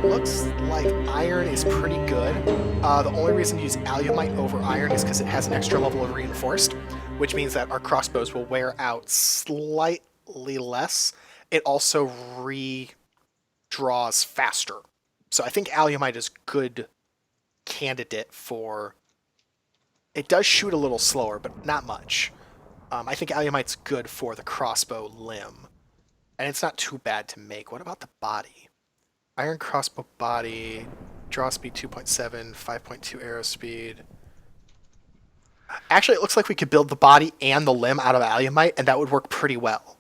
looks like iron is pretty good. The only reason to use alumite over iron is because it has an extra level of reinforced, which means that our crossbows will wear out slightly less. It also redraws faster. So I think alumite is good candidate for... It does shoot a little slower, but not much. I think alumite's good for the crossbow limb. And it's not too bad to make. What about the body? Iron crossbow body, draw speed 2.7, 5.2 arrow speed. Actually, it looks like we could build the body and the limb out of alumite, and that would work pretty well.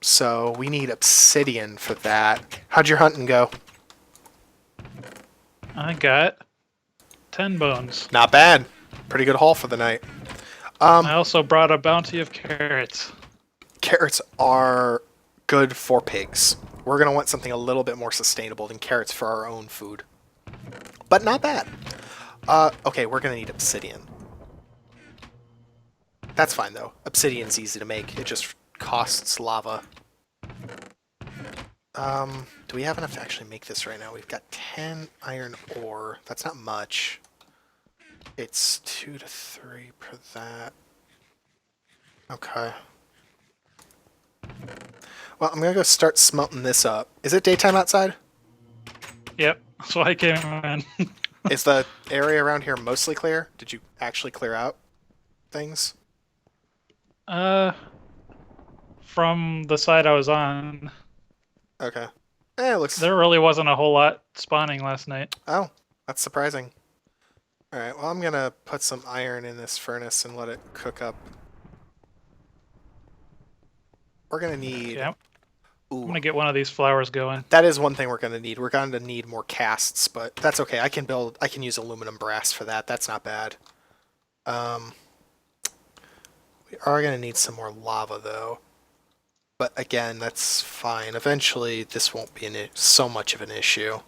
So we need obsidian for that. How'd your hunting go? I got 10 bones. Not bad. Pretty good haul for the night. I also brought a bounty of carrots. Carrots are good for pigs. We're going to want something a little bit more sustainable than carrots for our own food. But not bad. Okay, we're going to need obsidian. That's fine, though. Obsidian's easy to make. It just costs lava. Do we have enough to actually make this right now? We've got 10 iron ore. That's not much. It's 2 to 3 per that. Okay. Well, I'm gonna go start smelting this up. Is it daytime outside? Yep, that's why I came in. Is the area around here mostly clear? Did you actually clear out things? From the side I was on, Okay. It looks... there really wasn't a whole lot spawning last night. Oh, that's surprising. Alright, well I'm gonna put some iron in this furnace and let it cook up. We're gonna need... Yep. Ooh. I'm gonna get one of these flowers going. That is one thing we're gonna need. We're gonna need more casts, but that's okay. I can use aluminum brass for that. That's not bad. We are gonna need some more lava though. But again, that's fine. Eventually, this won't be so much of an issue.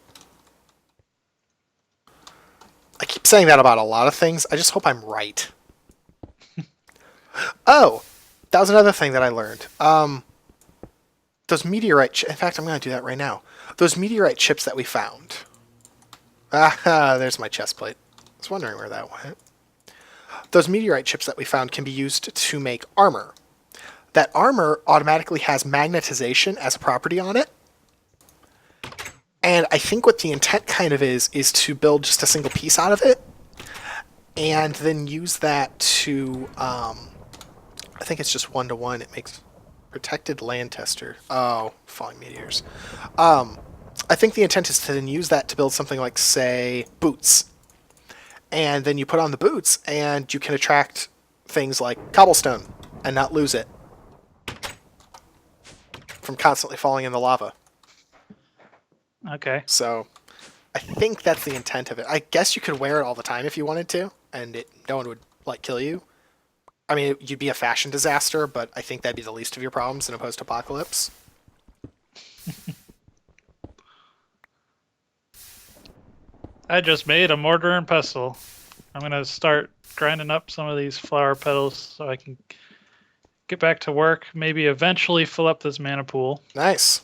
I keep saying that about a lot of things. I just hope I'm right. Oh, that was another thing that I learned. Those meteorite... In fact, I'm going to do that right now. Those meteorite chips that we found. Ah, there's my chest plate. I was wondering where that went. Those meteorite chips that we found can be used to make armor. That armor automatically has magnetization as a property on it. And I think what the intent kind of is to build just a single piece out of it. And then use that to... I think it's just 1-to-1. It makes... Protected land tester. Oh, falling meteors. I think the intent is to then use that to build something like, say, boots. And then you put on the boots, and you can attract things like cobblestone and not lose it from constantly falling in the lava. Okay. So, I think that's the intent of it. I guess you could wear it all the time if you wanted to, and no one would, kill you. I mean, you'd be a fashion disaster, but I think that'd be the least of your problems in a post-apocalypse. I just made a mortar and pestle. I'm gonna start grinding up some of these flower petals so I can get back to work. Maybe eventually fill up this mana pool. Nice.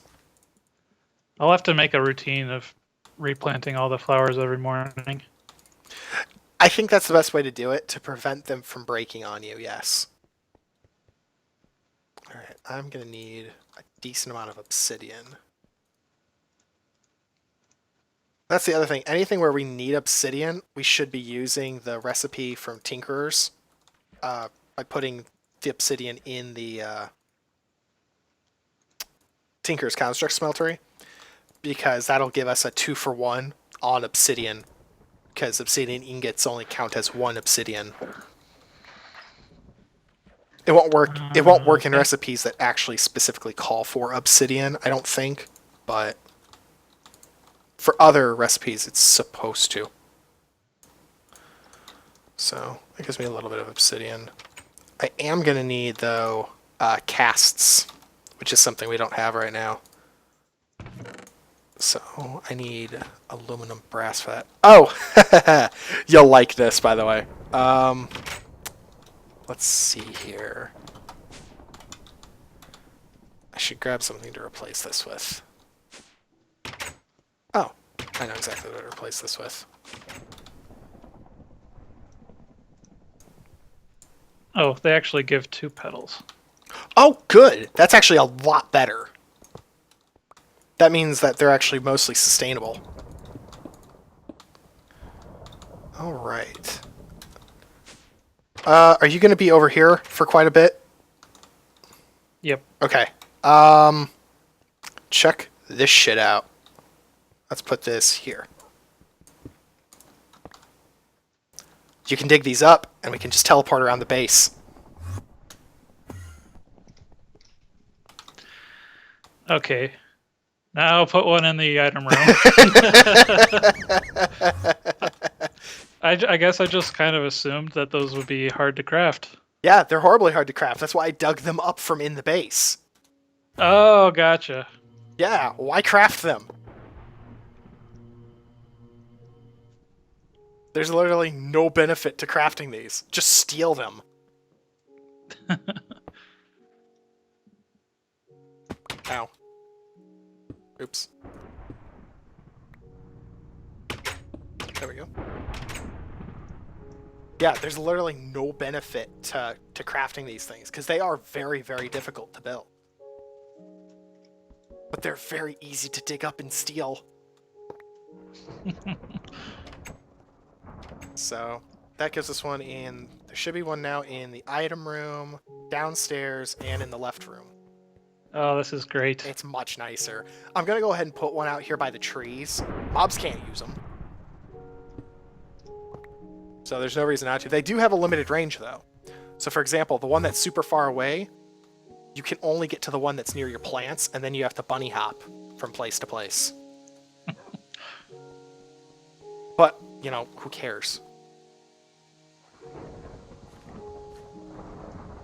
I'll have to make a routine of replanting all the flowers every morning. I think that's the best way to do it, to prevent them from breaking on you, yes. Alright, I'm going to need a decent amount of obsidian. That's the other thing. Anything where we need obsidian, we should be using the recipe from Tinkerers by putting the obsidian in the Tinker's Construct Smeltery, because that'll give us a 2-for-1 on obsidian. Because obsidian ingots only count as 1 obsidian. It won't work. It won't work in recipes that actually specifically call for obsidian, I don't think. But for other recipes, it's supposed to. So that gives me a little bit of obsidian. I am going to need, though, casts, which is something we don't have right now. So I need aluminum brass for that. Oh, you'll like this, by the way. Let's see here. I should grab something to replace this with. Oh, I know exactly what to replace this with. Oh, they actually give 2 petals. Oh, good. That's actually a lot better. That means that they're actually mostly sustainable. All right. Are you going to be over here for quite a bit? Yep. Okay. Check this shit out. Let's put this here. You can dig these up, and we can just teleport around the base. Okay. Now I'll put one in the item room. I guess I just kind of assumed that those would be hard to craft. Yeah, they're horribly hard to craft. That's why I dug them up from in the base. Oh, gotcha. Yeah, why craft them? There's literally no benefit to crafting these. Just steal them. Ow. Oops. There we go. Yeah, there's literally no benefit to crafting these things, because they are very, very difficult to build. But they're very easy to dig up and steal. So, that gives us one in... There should be one now in the item room, downstairs, and in the left room. Oh, this is great. It's much nicer. I'm going to go ahead and put one out here by the trees. Mobs can't use them. So there's no reason not to. They do have a limited range, though. So, for example, the one that's super far away, you can only get to the one that's near your plants, and then you have to bunny hop from place to place. But, you know, who cares?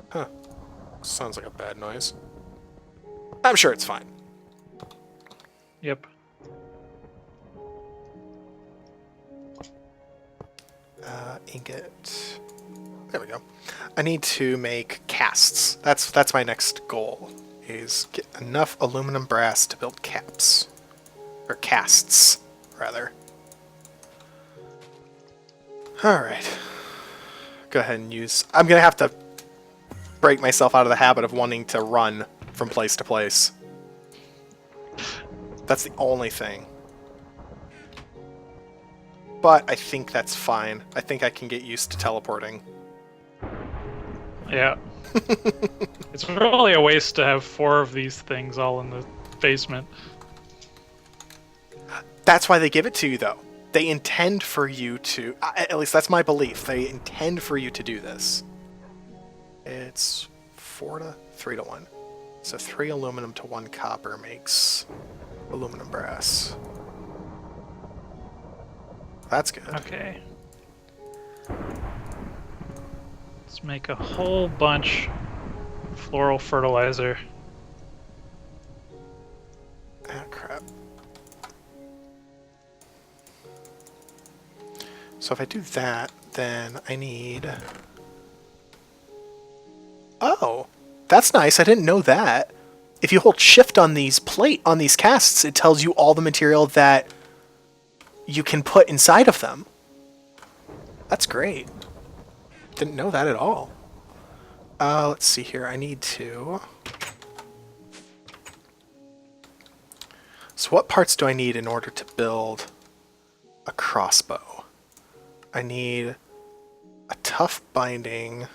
Huh. Sounds like a bad noise. I'm sure it's fine. Yep. Ingot. There we go. I need to make casts. That's my next goal, is get enough aluminum brass to build caps. Or casts, rather. Alright. Go ahead and use... I'm going to have to break myself out of the habit of wanting to run from place to place. That's the only thing. But I think that's fine. I think I can get used to teleporting. Yeah. It's really a waste to have 4 of these things all in the basement. That's why they give it to you, though. They intend for you to... At least that's my belief. They intend for you to do this. It's 4 to 3 to 1. So 3 aluminum to 1 copper makes aluminum brass. That's good. Okay. Let's make a whole bunch of floral fertilizer. Ah, crap. So if I do that, then I need... Oh, that's nice. I didn't know that. If you hold shift on these casts, it tells you all the material that you can put inside of them. That's great. Didn't know that at all. Let's see here. I need to... So what parts do I need in order to build a crossbow? I need a tough binding,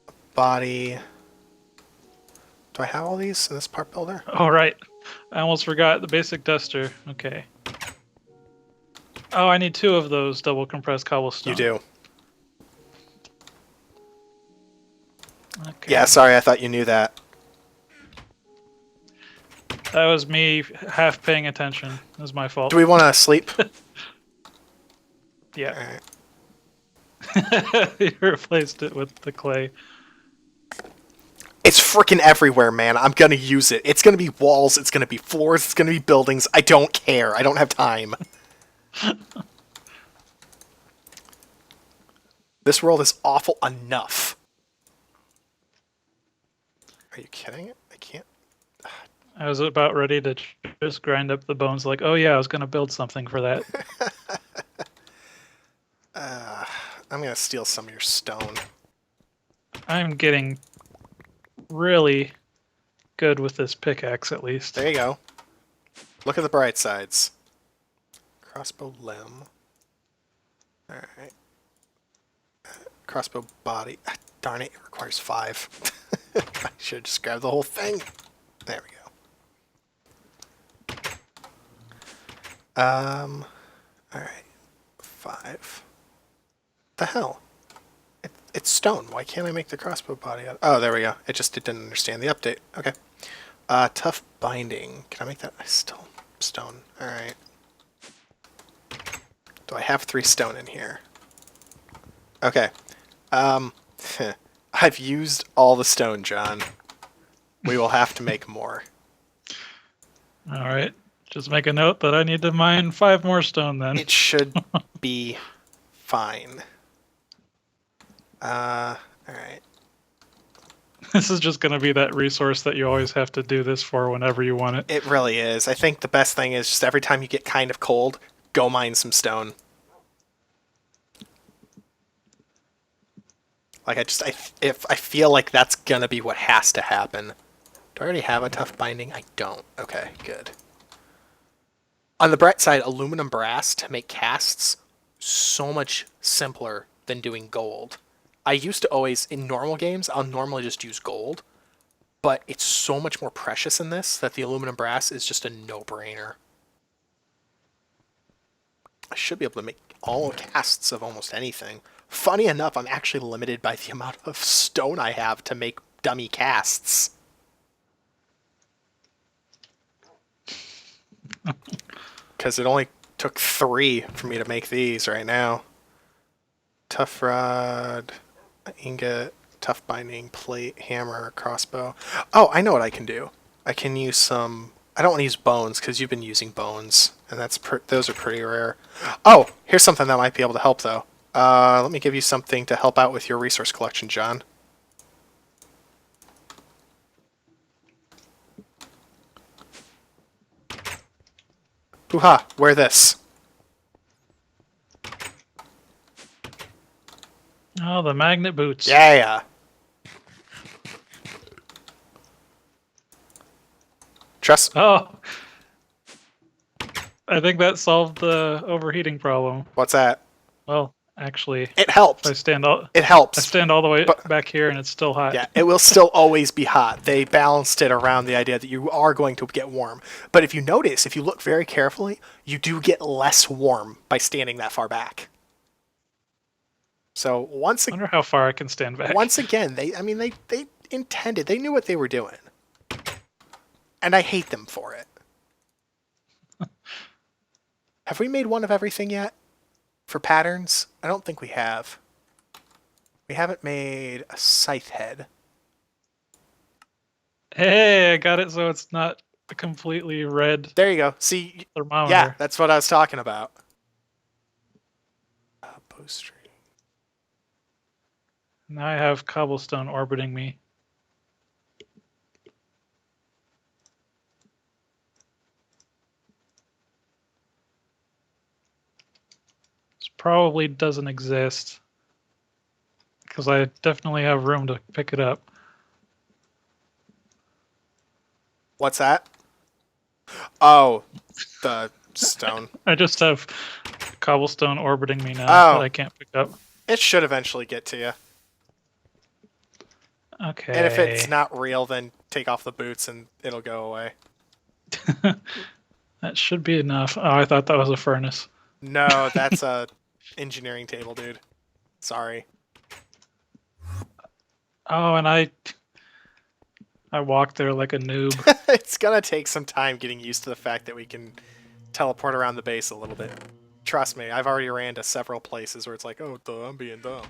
a body. Do I have all these in this part builder? All right. I almost forgot the basic duster. Okay. Oh, I need 2 of those double compressed cobblestone. You do. Okay. Yeah, sorry, I thought you knew that. That was me half paying attention. It was my fault. Do we want to sleep? Yeah. Alright. You replaced it with the clay. It's freaking everywhere, man. I'm gonna use it. It's gonna be walls, it's gonna be floors, it's gonna be buildings. I don't care. I don't have time. This world is awful enough. Are you kidding? I can't... I was about ready to Just grind up the bones like, oh yeah, I was going to build something for that. I'm going to steal some of your stone. I'm getting really good with this pickaxe, at least. There you go. Look at the bright sides. Crossbow limb. Alright. Crossbow body. Ah, darn it, it requires 5. I should have just grabbed the whole thing. There we go. Alright. 5. The hell? It's stone. Why can't I make the crossbow body out? Oh, there we go. It didn't understand the update. Okay. Tough binding. Can I make that still stone? Alright. Do I have 3 stone in here? Okay. I've used all the stone, John. We will have to make more. Alright. Just make a note that I need to mine 5 more stone then. It should be fine. Alright. This is just going to be that resource that you always have to do this for whenever you want it. It really is. I think the best thing is just every time you get kind of cold, go mine some stone. Like, I feel like that's gonna be what has to happen. Do I already have a tough binding? I don't. Okay, good. On the bright side, aluminum brass to make casts, so much simpler than doing gold. I used to always, in normal games, I'll normally just use gold, but it's so much more precious in this that the aluminum brass is just a no-brainer. I should be able to make all casts of almost anything. Funny enough, I'm actually limited by the amount of stone I have to make dummy casts. Because it only took 3 for me to make these right now. Tough rod, ingot, tough binding, plate, hammer, crossbow. Oh, I know what I can do. I can use some... I don't want to use bones because you've been using bones, and those are pretty rare. Oh, here's something that might be able to help, though. Let me give you something to help out with your resource collection, John. Hoo-ha, wear this. Oh, the magnet boots. Yeah. Trust. Oh. I think that solved the overheating problem. What's that? Well, actually, It helped. I stand It helps. I stand all the way back here and it's still hot. Yeah, it will still always be hot. They balanced it around the idea that you are going to get warm. But if you notice, if you look very carefully, you do get less warm by standing that far back. So I wonder how far I can stand back. once again, they intended, they knew what they were doing. And I hate them for it. Have we made one of everything yet? For patterns? I don't think we have. We haven't made a scythe head. Hey, I got it so it's not a completely red There you go. See, thermometer. yeah, that's what I was talking about. Bowstring. Now I have cobblestone orbiting me. This probably doesn't exist because I definitely have room to pick it up. What's that? Oh, the stone. I just have cobblestone orbiting me now that I can't pick up. It should eventually get to you. Okay. And if it's not real, then take off the boots and it'll go away. That should be enough. Oh, I thought that was a furnace. No, that's a engineering table, dude. Sorry. Oh, and I walked there like a noob. It's gonna take some time getting used to the fact that we can teleport around the base a little bit. Trust me, I've already ran to several places where it's like, oh, duh, I'm being dumb.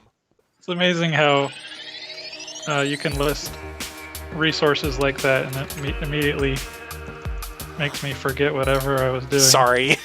It's amazing how you can list resources like that and it immediately makes me forget whatever I was doing. Sorry.